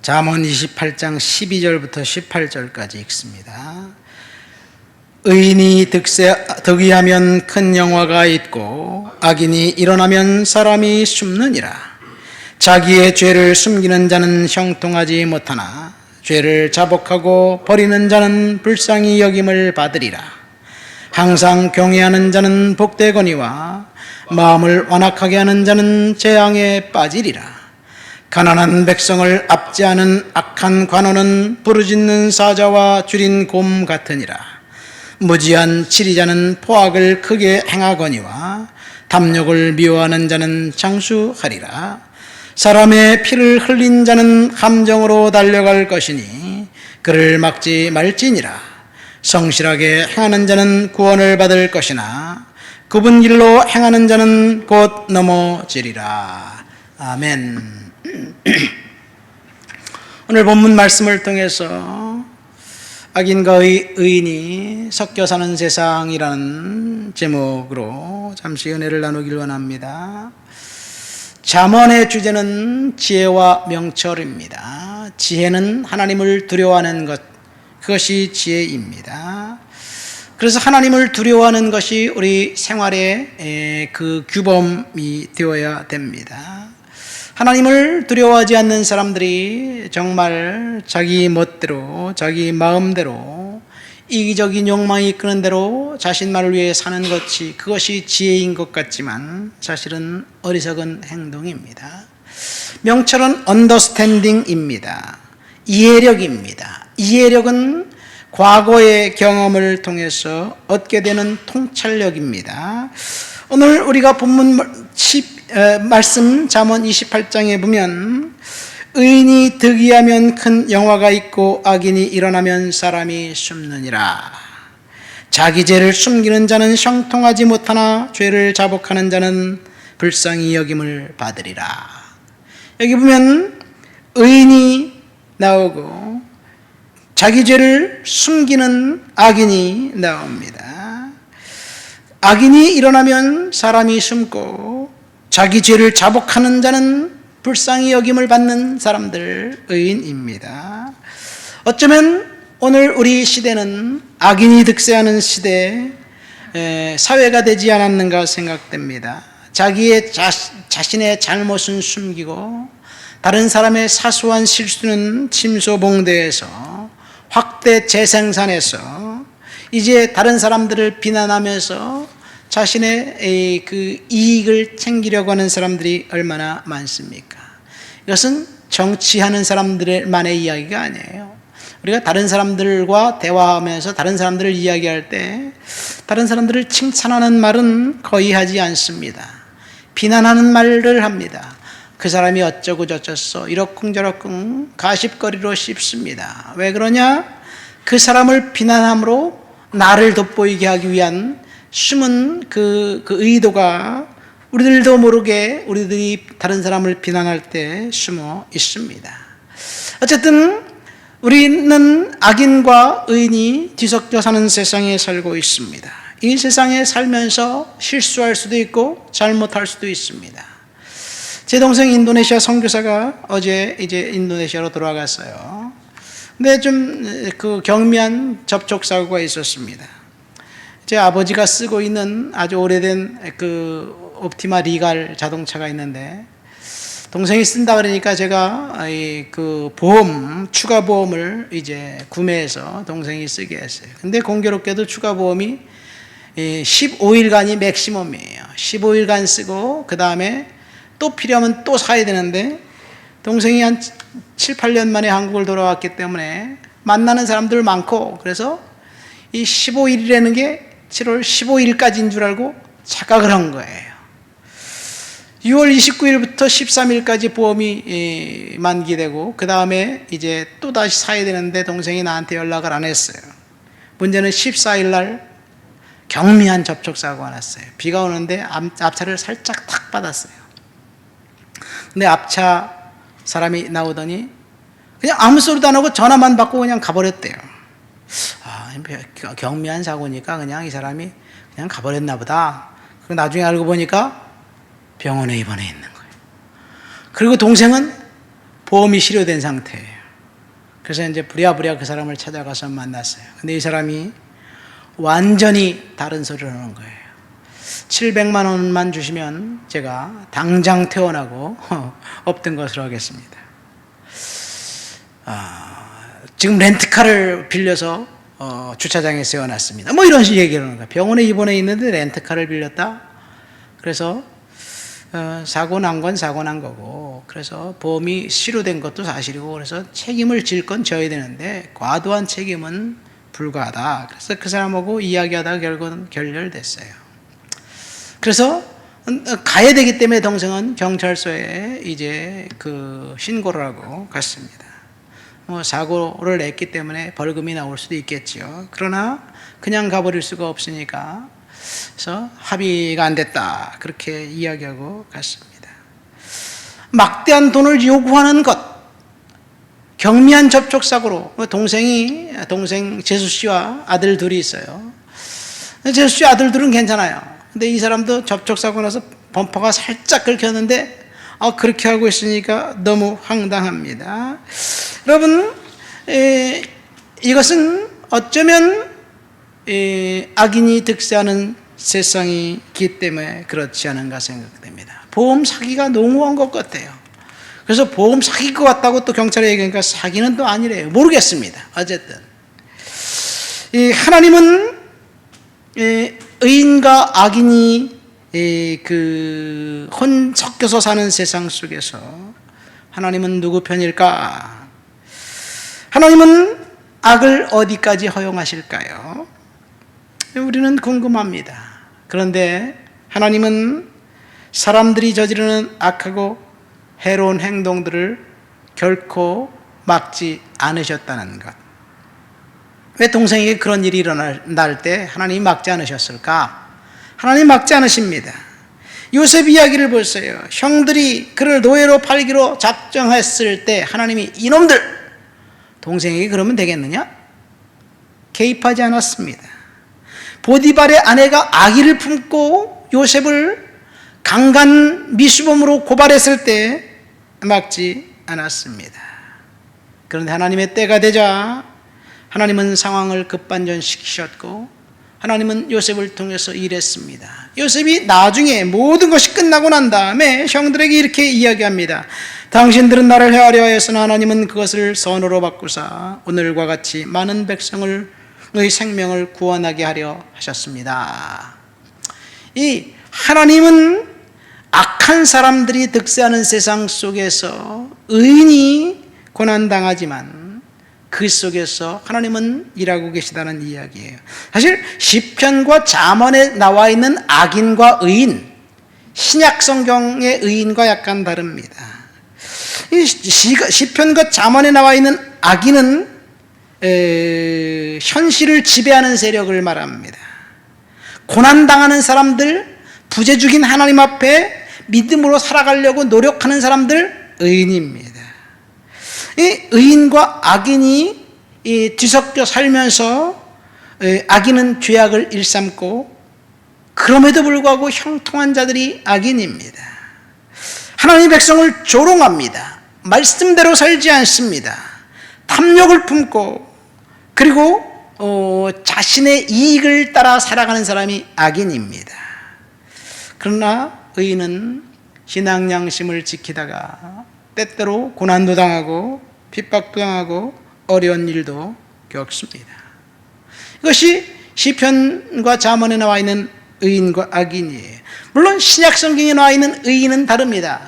잠언 28장 12절부터 18절까지 읽습니다. 의인이 득의하면 큰 영화가 있고 악인이 일어나면 사람이 숨느니라. 자기의 죄를 숨기는 자는 형통하지 못하나 죄를 자복하고 버리는 자는 불쌍히 여김을 받으리라. 항상 경외하는 자는 복되거니와 마음을 완악하게 하는 자는 재앙에 빠지리라. 가난한 백성을 압제하는 악한 관원은 부르짖는 사자와 줄인 곰 같으니라. 무지한 치리자는 포악을 크게 행하거니와 탐욕을 미워하는 자는 장수하리라. 사람의 피를 흘린 자는 함정으로 달려갈 것이니 그를 막지 말지니라. 성실하게 행하는 자는 구원을 받을 것이나 굽은 길로 행하는 자는 곧 넘어지리라. 아멘. 오늘 본문 말씀을 통해서 악인과 의인이 섞여 사는 세상이라는 제목으로 잠시 은혜를 나누길 원합니다. 잠언의 주제는 지혜와 명철입니다. 지혜는 하나님을 두려워하는 것, 그것이 지혜입니다. 그래서 하나님을 두려워하는 것이 우리 생활의 그 규범이 되어야 됩니다. 하나님을 두려워하지 않는 사람들이 정말 자기 멋대로, 자기 마음대로, 이기적인 욕망이 이끄는 대로 자신만을 위해 사는 것이, 그것이 지혜인 것 같지만 사실은 어리석은 행동입니다. 명철은 언더스탠딩입니다. 이해력입니다. 이해력은 과거의 경험을 통해서 얻게 되는 통찰력입니다. 오늘 우리가 본문 말씀 잠언 28장에 보면 의인이 득의하면 큰 영화가 있고 악인이 일어나면 사람이 숨느니라. 자기 죄를 숨기는 자는 형통하지 못하나 죄를 자복하는 자는 불쌍히 여김을 받으리라. 여기 보면 의인이 나오고 자기 죄를 숨기는 악인이 나옵니다. 악인이 일어나면 사람이 숨고 자기 죄를 자복하는 자는 불쌍히 여김을 받는 사람들, 의인입니다. 어쩌면 오늘 우리 시대는 악인이 득세하는 시대, 사회가 되지 않았는가 생각됩니다. 자신의 잘못은 숨기고 다른 사람의 사소한 실수는 침소봉대해서 확대 재생산해서 이제 다른 사람들을 비난하면서 자신의 그 이익을 챙기려고 하는 사람들이 얼마나 많습니까? 이것은 정치하는 사람들만의 이야기가 아니에요. 우리가 다른 사람들과 대화하면서 다른 사람들을 이야기할 때 다른 사람들을 칭찬하는 말은 거의 하지 않습니다. 비난하는 말을 합니다. 그 사람이 어쩌고 저쩌어 이러쿵저러쿵 가십거리로 씹습니다. 왜 그러냐? 그 사람을 비난함으로 나를 돋보이게 하기 위한 숨은 그 의도가 우리들도 모르게 우리들이 다른 사람을 비난할 때 숨어 있습니다. 어쨌든 우리는 악인과 의인이 뒤섞여 사는 세상에 살고 있습니다. 이 세상에 살면서 실수할 수도 있고 잘못할 수도 있습니다. 제 동생 인도네시아 선교사가 어제 이제 인도네시아로 돌아갔어요. 근데 좀 그 경미한 접촉사고가 있었습니다. 제 아버지가 쓰고 있는 아주 오래된 그 옵티마 리갈 자동차가 있는데 동생이 쓴다 그러니까 제가 그 보험, 추가 보험을 이제 구매해서 동생이 쓰게 했어요. 근데 공교롭게도 추가 보험이 15일간이 맥시멈이에요. 15일간 쓰고 그 다음에 또 필요하면 또 사야 되는데 동생이 한 7, 8년 만에 한국을 돌아왔기 때문에 만나는 사람들 많고 그래서 이 15일이라는 게 7월 15일까지인 줄 알고 착각을 한 거예요. 6월 29일부터 13일까지 보험이 만기되고 그 다음에 이제 또 다시 사야 되는데 동생이 나한테 연락을 안 했어요. 문제는 14일 날 경미한 접촉사고가 났어요. 비가 오는데 앞차를 살짝 탁 받았어요. 근데 앞차 사람이 나오더니 그냥 아무 소리도 안 하고 전화만 받고 그냥 가버렸대요. 경미한 사고니까 그냥 이 사람이 그냥 가버렸나 보다. 그리고 나중에 알고 보니까 병원에 입원해 있는 거예요. 그리고 동생은 보험이 실효된 상태예요. 그래서 이제 부랴부랴 그 사람을 찾아가서 만났어요. 근데 이 사람이 완전히 다른 소리를 하는 거예요. 700만 원만 주시면 제가 당장 퇴원하고 없던 것으로 하겠습니다. 지금 렌트카를 빌려서 주차장에 세워놨습니다. 뭐 이런 식으로 얘기를 하는 거예요. 병원에 입원해 있는데 렌트카를 빌렸다. 그래서 사고 난 건 사고 난 거고, 그래서 보험이 실효된 것도 사실이고, 그래서 책임을 질 건 져야 되는데 과도한 책임은 불가하다. 그래서 그 사람하고 이야기하다가 결국은 결렬됐어요. 그래서 가야 되기 때문에 동생은 경찰서에 이제 그 신고를 하고 갔습니다. 사고를 냈기 때문에 벌금이 나올 수도 있겠죠. 그러나 그냥 가버릴 수가 없으니까, 그래서 합의가 안 됐다, 그렇게 이야기하고 갔습니다. 막대한 돈을 요구하는 것, 경미한 접촉사고로 동생 재수 씨와 아들 둘이 있어요. 재수 씨 아들 둘은 괜찮아요. 근데 이 사람도 접촉사고 나서 범퍼가 살짝 긁혔는데 그렇게 하고 있으니까 너무 황당합니다. 여러분, 이것은 어쩌면 악인이 득세하는 세상이기 때문에 그렇지 않은가 생각됩니다. 보험 사기가 농후한 것 같아요. 그래서 보험 사기일 것 같다고 또 경찰에 얘기하니까 사기는 또 아니래요. 모르겠습니다. 어쨌든 하나님은 의인과 악인이 섞여서 사는 세상 속에서 하나님은 누구 편일까? 하나님은 악을 어디까지 허용하실까요? 우리는 궁금합니다. 그런데 하나님은 사람들이 저지르는 악하고 해로운 행동들을 결코 막지 않으셨다는 것. 왜 동생에게 그런 일이 일어날 때 하나님이 막지 않으셨을까? 하나님 막지 않으십니다. 요셉 이야기를 보세요. 형들이 그를 노예로 팔기로 작정했을 때 하나님이 이놈들, 동생에게 그러면 되겠느냐? 개입하지 않았습니다. 보디발의 아내가 아기를 품고 요셉을 강간 미수범으로 고발했을 때 막지 않았습니다. 그런데 하나님의 때가 되자 하나님은 상황을 급반전시키셨고 하나님은 요셉을 통해서 일했습니다. 요셉이 나중에 모든 것이 끝나고 난 다음에 형들에게 이렇게 이야기합니다. 당신들은 나를 헤아려 하였으나 하나님은 그것을 선으로 바꾸사 오늘과 같이 많은 백성의 생명을 구원하게 하려 하셨습니다. 이 하나님은 악한 사람들이 득세하는 세상 속에서 의인이 고난당하지만 그 속에서 하나님은 일하고 계시다는 이야기예요. 사실 시편과 잠언에 나와 있는 악인과 의인, 신약 성경의 의인과 약간 다릅니다. 이 시편과 잠언에 나와 있는 악인은 현실을 지배하는 세력을 말합니다. 고난당하는 사람들, 부재 죽인 하나님 앞에 믿음으로 살아가려고 노력하는 사람들, 의인입니다. 이 의인과 악인이 뒤섞여 살면서 악인은 죄악을 일삼고 그럼에도 불구하고 형통한 자들이 악인입니다. 하나님의 백성을 조롱합니다. 말씀대로 살지 않습니다. 탐욕을 품고 그리고 자신의 이익을 따라 살아가는 사람이 악인입니다. 그러나 의인은 신앙 양심을 지키다가 때때로 고난도 당하고 핍박도 당하고 어려운 일도 겪습니다. 이것이 시편과 잠언에 나와 있는 의인과 악인이에요. 물론 신약 성경에 나와 있는 의인은 다릅니다.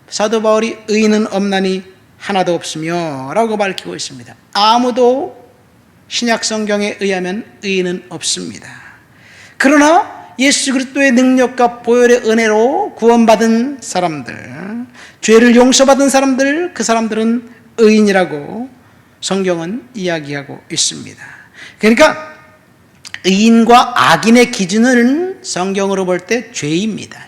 사도 바울이 의인은 없나니 하나도 없으며 라고 밝히고 있습니다. 아무도 신약 성경에 의하면 의인은 없습니다. 그러나 예수 그리스도의 능력과 보혈의 은혜로 구원받은 사람들, 죄를 용서받은 사람들, 그 사람들은 의인이라고 성경은 이야기하고 있습니다. 그러니까 의인과 악인의 기준은 성경으로 볼 때 죄입니다.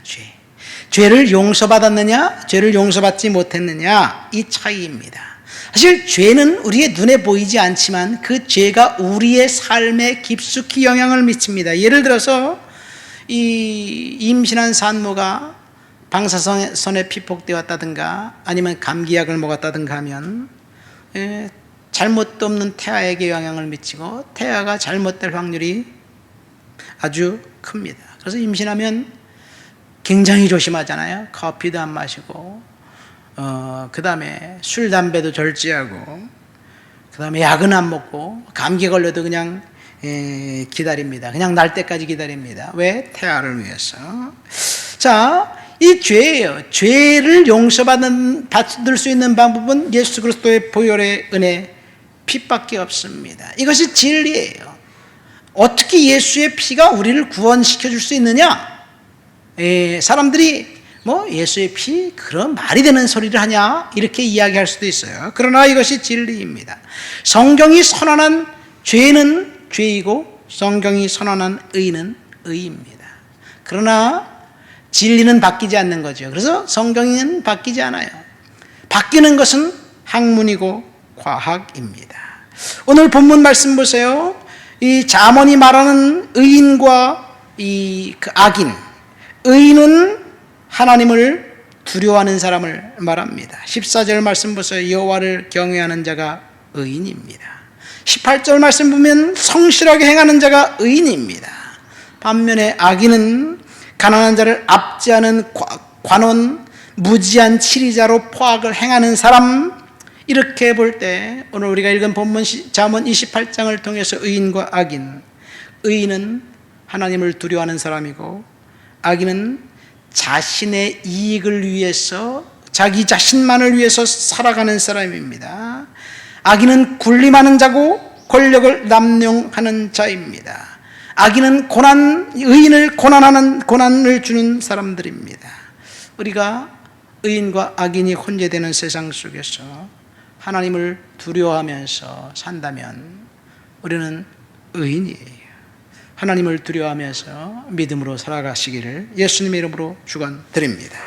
죄를 용서받았느냐, 죄를 용서받지 못했느냐, 이 차이입니다. 사실 죄는 우리의 눈에 보이지 않지만 그 죄가 우리의 삶에 깊숙이 영향을 미칩니다. 예를 들어서 이 임신한 산모가 방사선에 피폭되었다든가 아니면 감기약을 먹었다든가 하면 잘못도 없는 태아에게 영향을 미치고 태아가 잘못될 확률이 아주 큽니다. 그래서 임신하면 굉장히 조심하잖아요. 커피도 안 마시고 그 다음에 술, 담배도 절제하고 그 다음에 약은 안 먹고 감기 걸려도 그냥 기다립니다. 그냥 날 때까지 기다립니다. 왜? 태아를 위해서. 자, 이 죄예요. 죄를 받을 수 있는 방법은 예수 그리스도의 보혈의 은혜, 피밖에 없습니다. 이것이 진리예요. 어떻게 예수의 피가 우리를 구원시켜 줄 수 있느냐? 사람들이 예수의 피? 그런 말이 되는 소리를 하냐? 이렇게 이야기할 수도 있어요. 그러나 이것이 진리입니다. 성경이 선언한 죄는 죄이고 성경이 선언한 의는 의입니다. 그러나 진리는 바뀌지 않는 거죠. 그래서 성경은 바뀌지 않아요. 바뀌는 것은 학문이고 과학입니다. 오늘 본문 말씀 보세요. 이 잠언이 말하는 의인과 그 악인, 의인은 하나님을 두려워하는 사람을 말합니다. 14절 말씀 보세요. 여호와를 경외하는 자가 의인입니다. 18절 말씀 보면 성실하게 행하는 자가 의인입니다. 반면에 악인은 가난한 자를 압제하는 관원, 무지한 치리자로 포악을 행하는 사람, 이렇게 볼 때 오늘 우리가 읽은 본문 잠언 28장을 통해서 의인과 악인, 의인은 하나님을 두려워하는 사람이고 악인은 자신의 이익을 위해서 자기 자신만을 위해서 살아가는 사람입니다. 악인은 군림하는 자고 권력을 남용하는 자입니다. 악인은 의인을 고난을 주는 사람들입니다. 우리가 의인과 악인이 혼재되는 세상 속에서 하나님을 두려워하면서 산다면 우리는 의인이에요. 하나님을 두려워하면서 믿음으로 살아가시기를 예수님의 이름으로 축원드립니다.